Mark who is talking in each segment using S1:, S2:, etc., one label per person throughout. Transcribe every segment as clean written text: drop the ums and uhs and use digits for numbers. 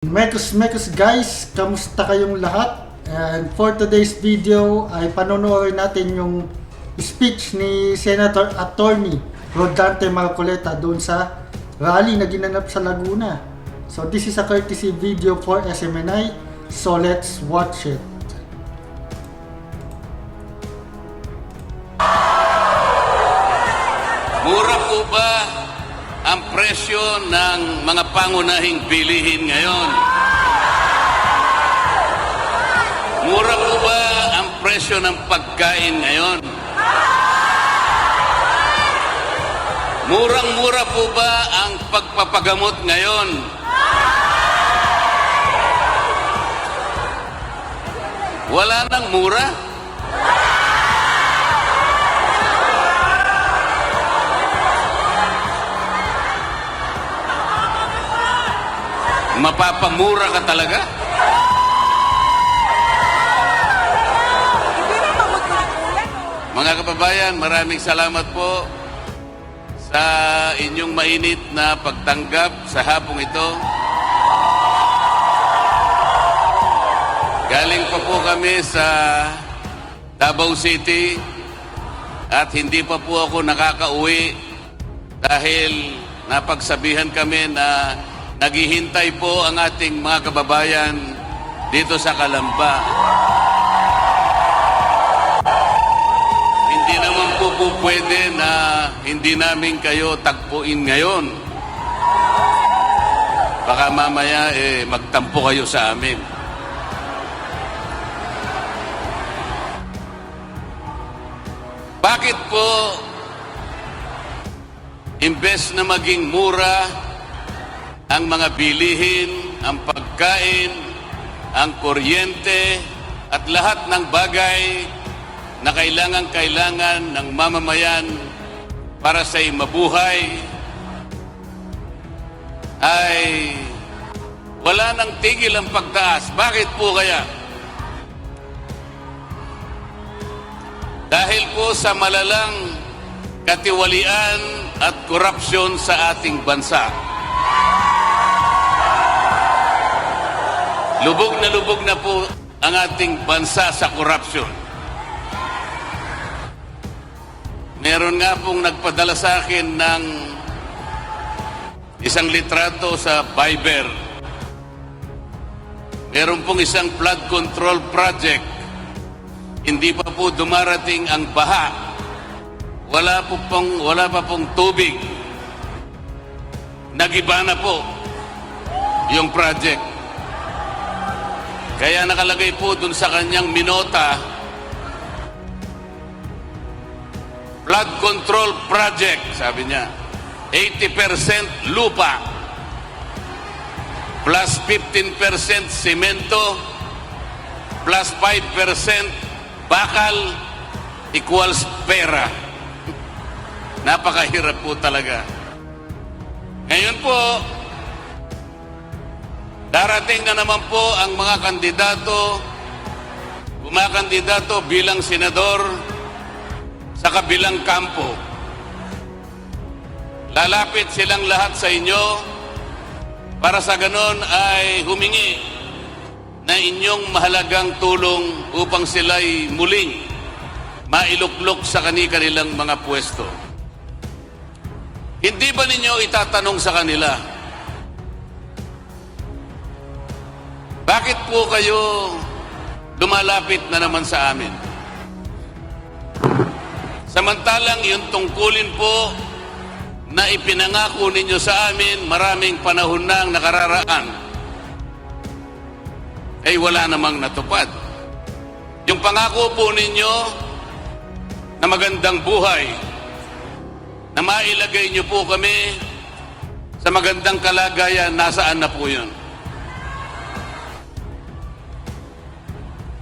S1: Mekos guys, kamusta kayong lahat? And for today's video ay panonoodin natin yung speech ni Senator Attorney Rodante Marcoleta doon sa rally na ginanap sa Laguna. So this is a courtesy video for SMNI, so let's watch it.
S2: Mura po ba ang presyo ng mga pangunahing bilihin ngayon? Mura po ba ang presyo ng pagkain ngayon? Murang-mura po ba ang pagpapagamot ngayon? Wala nang mura? Mapapamura ka talaga? Mga kababayan, maraming salamat po sa inyong mainit na pagtanggap sa hapong ito. Galing pa po kami sa Davao City at hindi pa po ako nakakauwi dahil napagsabihan kami na naghihintay po ang ating mga kababayan dito sa Calamba. Hindi naman po pwede na hindi namin kayo tagpuin ngayon. Baka mamaya magtampo kayo sa amin. Bakit po imbes na maging mura ang mga bilihin, ang pagkain, ang kuryente, at lahat ng bagay na kailangan ng mamamayan para sa mabuhay, ay wala nang tigil ang pagtaas. Bakit po kaya? Dahil po sa malalang katiwalian at korupsyon sa ating bansa. Lubog na po ang ating bansa sa korupsyon. Meron nga pong nagpadala sa akin ng isang litrato sa Viber. Meron pong isang flood control project. Hindi pa po dumarating ang baha. Wala pa pong tubig. Nagiba na po yung project. Kaya nakalagay po dun sa kanyang minota, flood control project, sabi niya. 80% lupa, plus 15% semento, plus 5% bakal, equals pera. Napakahirap po talaga. Ngayon po, darating na naman po ang mga kandidato bilang senador sa kabilang kampo. Lalapit silang lahat sa inyo para sa ganon ay humingi na inyong mahalagang tulong upang sila'y muling mailuklok sa kanilang mga pwesto. Hindi ba ninyo itatanong sa kanila, bakit po kayo lumalapit na naman sa amin? Samantalang yung tungkulin po na ipinangako ninyo sa amin maraming panahon na ang nakararaan, ay wala namang natupad. Yung pangako po ninyo na magandang buhay, na mailagay nyo po kami sa magandang kalagayan, nasaan na po yun?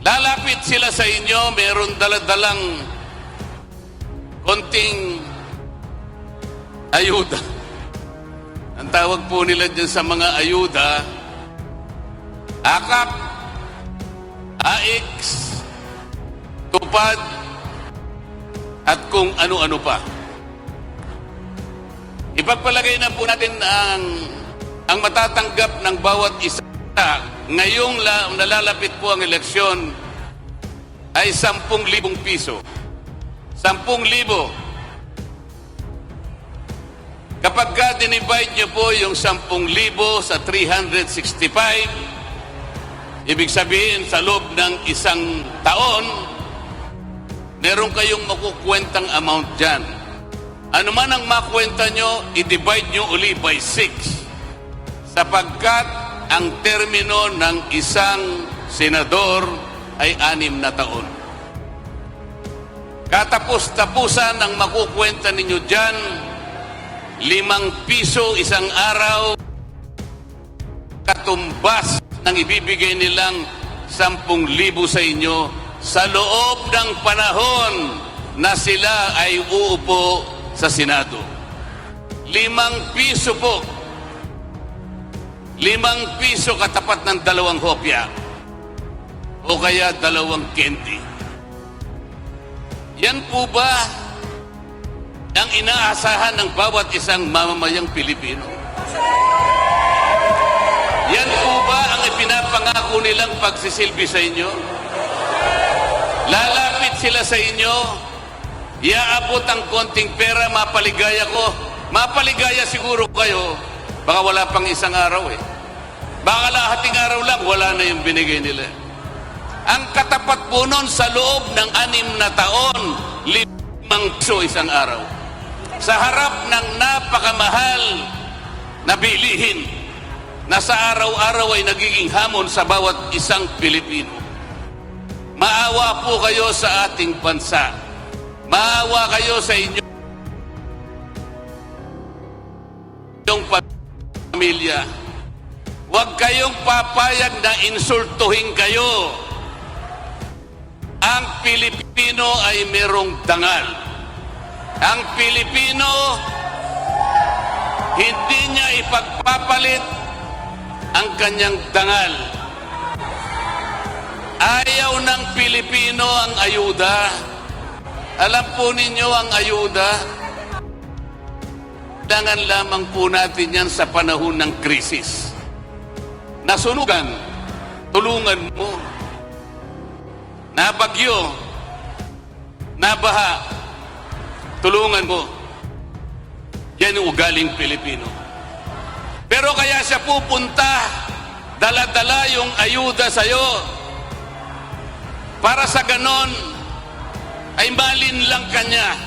S2: Lalapit sila sa inyo, meron daladalang konting ayuda. Ang tawag po nila dyan sa mga ayuda, AKAP, AX, tupad, at kung ano-ano pa. Ipagpalagay na po natin ang matatanggap ng bawat isa ngayong nalalapit po ang eleksyon ay 10,000 piso. 10,000. Kapag ka dinivide nyo po yung 10,000 sa 365, ibig sabihin sa loob ng isang taon, meron kayong makukwentang amount dyan. Ano man ang makwenta nyo, i-divide nyo uli by 6. Sapagkat ang termino ng isang senador ay 6 na taon. Katapos-tapusan ang makukwenta ninyo dyan, 5 piso isang araw, katumbas ng ibibigay nilang 10,000 sa inyo sa loob ng panahon na sila ay uupo sa Senado. 5 piso po. 5 piso katapat ng 2 hopya o kaya 2 candy. Yan po ba ang inaasahan ng bawat isang mamamayang Pilipino? Yan po ba ang ipinapangako nilang pagsisilbi sa inyo? Lalapit sila sa inyo, iaabot ang konting pera, mapaligaya ko. Mapaligaya siguro kayo, baka wala pang isang araw eh. Baka lahating araw lang, wala na yung binigay nila. Ang katapat po nun sa loob ng 6 na taon, 5 piso isang araw. Sa harap ng napakamahal na bilihin na sa araw-araw ay nagiging hamon sa bawat isang Pilipino. Maawa po kayo sa ating bansa. Maawa kayo sa inyong pamilya. Huwag kayong papayag na insultuhin kayo. Ang Pilipino ay merong dangal. Ang Pilipino, hindi niya ipagpapalit ang kanyang dangal. Ayaw ng Pilipino ang ayuda. Alam po ninyo ang ayuda, kailangan lamang po natin yan sa panahon ng krisis. Nasunugan, tulungan mo. Nabagyo, nabaha, tulungan mo. Yan ang ugaling Pilipino. Pero kaya siya pupunta, dala-dala yung ayuda sa'yo. Para sa ganon, ay malinlang kanya.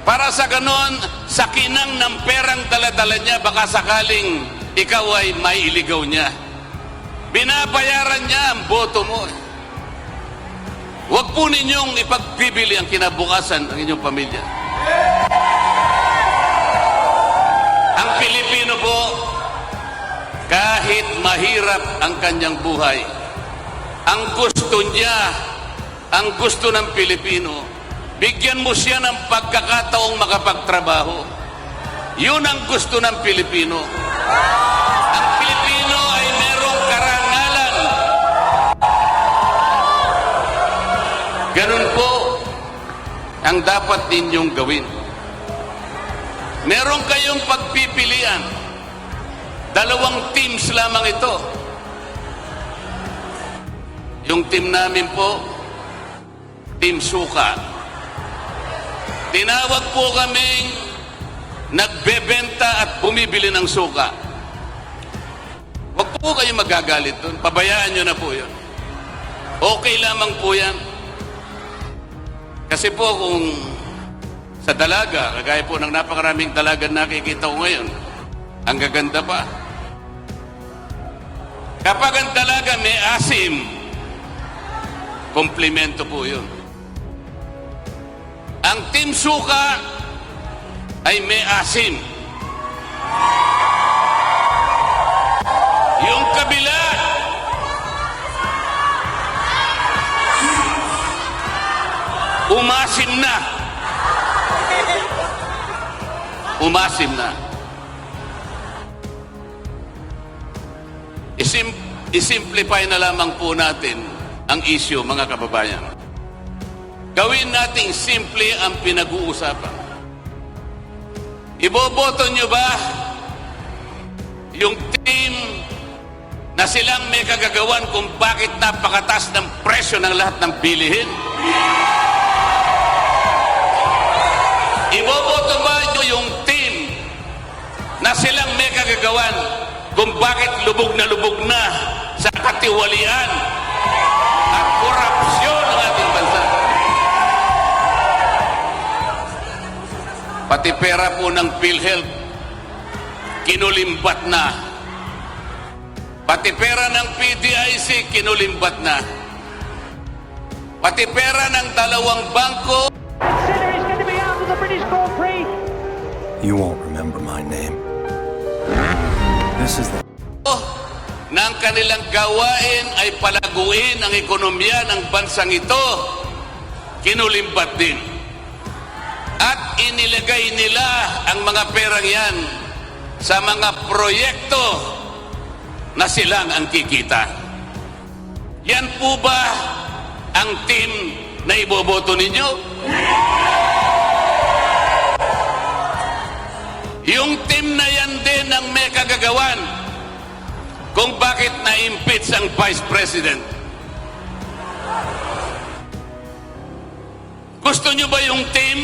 S2: Para sa ganon, sa kinang ng perang dala-dala niya, baka sakaling ikaw ay mailigaw niya. Binabayaran niya ang boto mo. Huwag po ninyong ipagbibili ang kinabukasan ng inyong pamilya. Ang Pilipino po, kahit mahirap ang kanyang buhay, ang gusto niya, ang gusto ng Pilipino, bigyan mo siya ng pagkakataong makapagtrabaho. Yun ang gusto ng Pilipino. Ang Pilipino ay merong karangalan. Ganun po ang dapat ninyong gawin. Meron kayong pagpipilian. 2 teams lamang ito. Yung team namin po, Team Suka. Tinawag po kaming nagbebenta at bumibili ng suka. Huwag po kayo magagalit doon. Pabayaan nyo na po yun. Okay lamang po yan. Kasi po kung sa dalaga, kagaya po ng napakaraming dalaga nakikita ko ngayon, ang gaganda pa. Kapag ang dalaga may asim, komplimento po yun. Ang Team Suka ay may asim. Yung kabila, umasim na. Umasim na. Isimplify na lamang po natin ang issue, mga kababayan. Gawin nating simple ang pinag-uusapan. Iboboto nyo ba yung team na silang may kagagawan kung bakit napakataas ng presyo ng lahat ng bilihin? Iboboto ba nyo yung team na silang may kagagawan kung bakit lubog na sa katiwalian at korupsyon ng ating bansa? Pati pera po ng PhilHealth, kinulimbat na. Pati pera ng PDIC, kinulimbat na. Pati pera ng dalawang bangko,
S3: Sinner is going to be out of the British Grand Prix.
S4: You won't remember my name. This is the
S2: na ang kanilang gawain ay palaguin ang ekonomiya ng bansang ito, kinulimbat din. At inilagay nila ang mga perang yan sa mga proyekto na silang ang kikita. Yan po ba ang team na iboboto ninyo? Yung team na yan din ang may kagagawan kung bakit na-impeach ang Vice President. Gusto nyo ba yung team?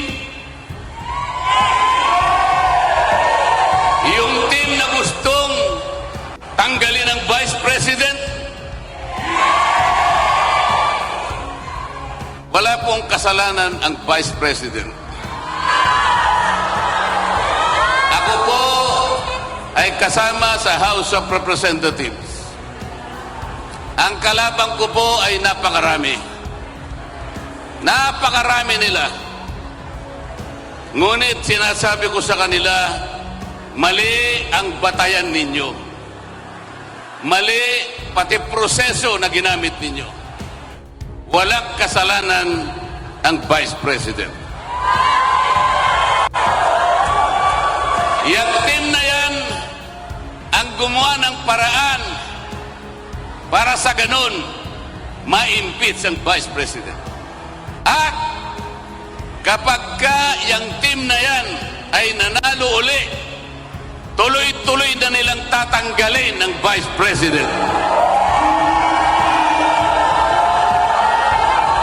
S2: Yung team na gustong tanggalin ang Vice President? Wala pong kasalanan ang Vice President. Ako po ay kasama sa House of Representatives. Ang kalabang ko po ay napakarami. Napakarami nila. Ngunit sinasabi ko sa kanila, mali ang batayan ninyo. Mali pati proseso na ginamit ninyo. Walang kasalanan ang Vice President. Yang team na yan ang gumawa ng paraan para sa ganun ma-impeach ang Vice President. At kapag ka yung team na yan ay nanalo uli, tuloy-tuloy na nilang tatanggalin ng Vice President.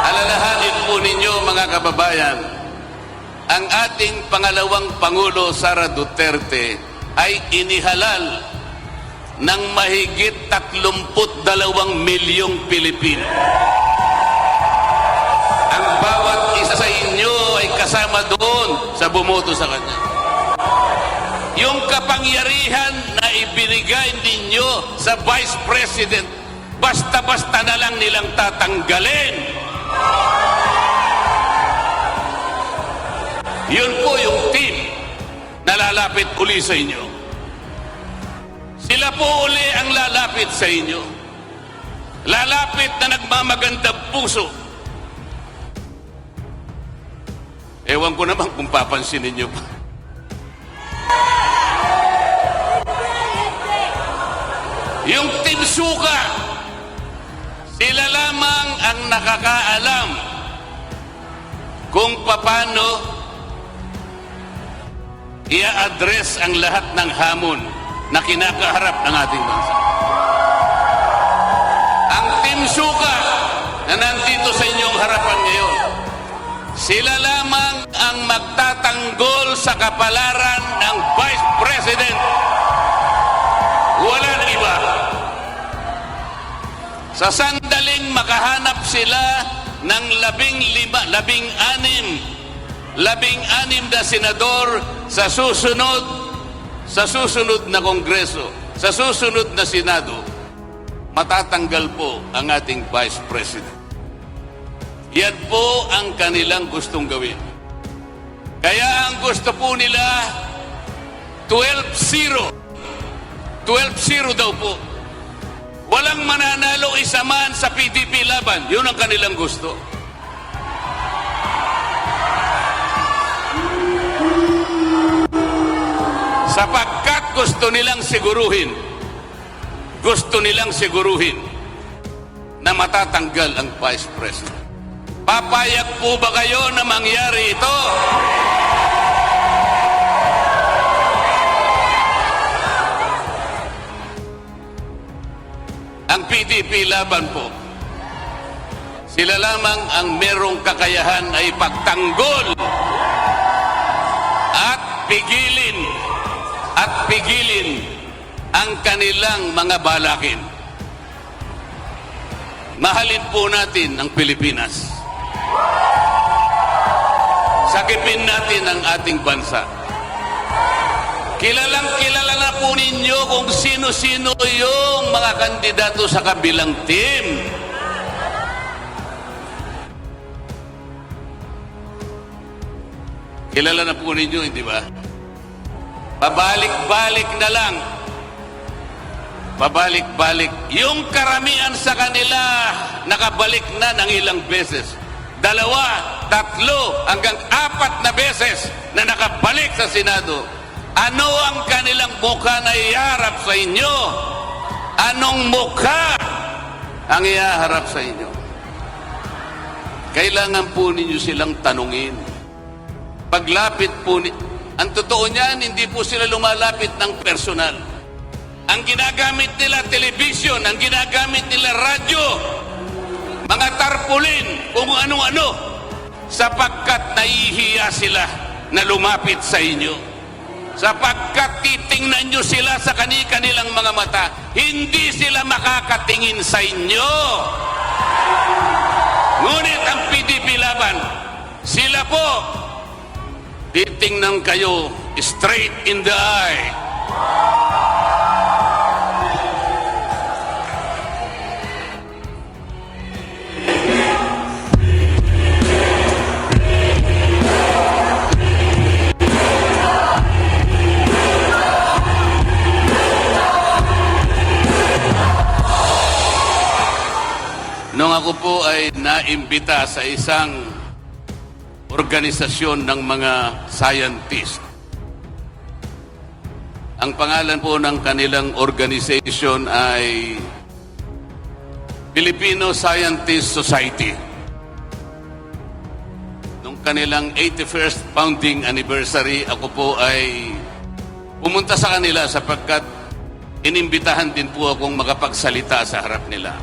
S2: Alalahanin po ninyo mga kababayan, ang ating pangalawang Pangulo Sara Duterte ay inihalal ng mahigit 32 milyong Pilipino. Ang bawat isa sa inyo ay kasama doon sa bumoto sa kanya. Yung kapangyarihan na ibinigay ninyo sa Vice President, basta-basta na lang nilang tatanggalin. Yun po yung team na lalapit uli sa inyo. Sila po uli ang lalapit sa inyo. Lalapit na nagmamagandang puso. Ewan ko naman kung papansinin nyo pa. Yung Team Suka, sila lamang ang nakakaalam kung paano i-address ang lahat ng hamon na kinakaharap ng ating bansa. Ang Team Suka na nandito sa inyong harapan ngayon, sila lamang ang magtatanggol sa kapalaran ng Vice President. Wala na iba. Sa sandaling makahanap sila ng 16 na senador sa susunod na Kongreso, sa susunod na Senado, matatanggal po ang ating Vice President. Yan po ang kanilang gustong gawin. Kaya ang gusto po nila, 12-0. 12-0 daw po. Walang mananalo isa man sa PDP laban. Yun ang kanilang gusto. Sapagkat gusto nilang siguruhin na matatanggal ang Vice President. Papayag po ba kayo na mangyari ito? Ang PDP laban po. Sila lamang ang merong kakayahan ay pagtanggol at pigilin ang kanilang mga balakin. Mahalin po natin ang Pilipinas. Sakipin natin ang ating bansa. Kilala na po ninyo kung sino-sino yung mga kandidato sa kabilang team. Kilala na po ninyo, hindi ba? Pabalik-balik na lang. Pabalik-balik. Yung karamihan sa kanila, nakabalik na ng ilang beses. 2, 3, hanggang 4 na beses na nakabalik sa Senado. Ano ang kanilang mukha na iharap sa inyo? Anong mukha ang iharap sa inyo? Kailangan po ninyo silang tanungin. Paglapit po, ang totoo niyan, hindi po sila lumalapit ng personal. Ang ginagamit nila television, ang ginagamit nila radyo, mga tarpulin, kung ano-ano, sapagkat nahihiya sila na lumapit sa inyo. Sapagkat titingnan nyo sila sa kanilang mga mata, hindi sila makakatingin sa inyo. Ngunit ang PDP laban, sila po, titingnan kayo straight in the eye. Nung ako po ay naimbita sa isang organisasyon ng mga scientist. Ang pangalan po ng kanilang organization ay Filipino Scientist Society. Nung kanilang 81st founding anniversary, ako po ay pumunta sa kanila sapagkat inimbitahan din po akong makapagsalita sa harap nila.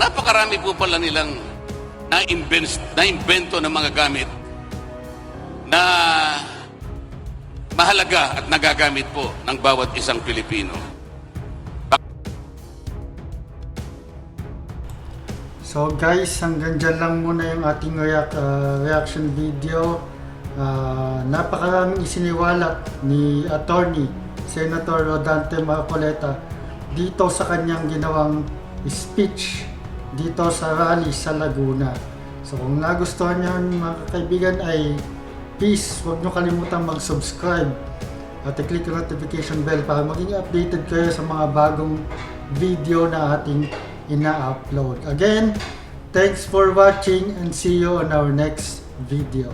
S2: Napakarami po pala nilang na-invento ng mga gamit na mahalaga at nagagamit po ng bawat isang Pilipino.
S1: So guys, hanggang dyan lang muna yung ating reaction video. Napakaraming isiniwalat ni Attorney Senator Rodante Marcoleta dito sa kanyang ginawang speech dito sa rally sa Laguna. So kung nagustuhan nyo mga kaibigan ay please huwag nyo kalimutan mag-subscribe at i-click yung notification bell para maging updated kayo sa mga bagong video na ating ina-upload. Again, thanks for watching and see you on our next video.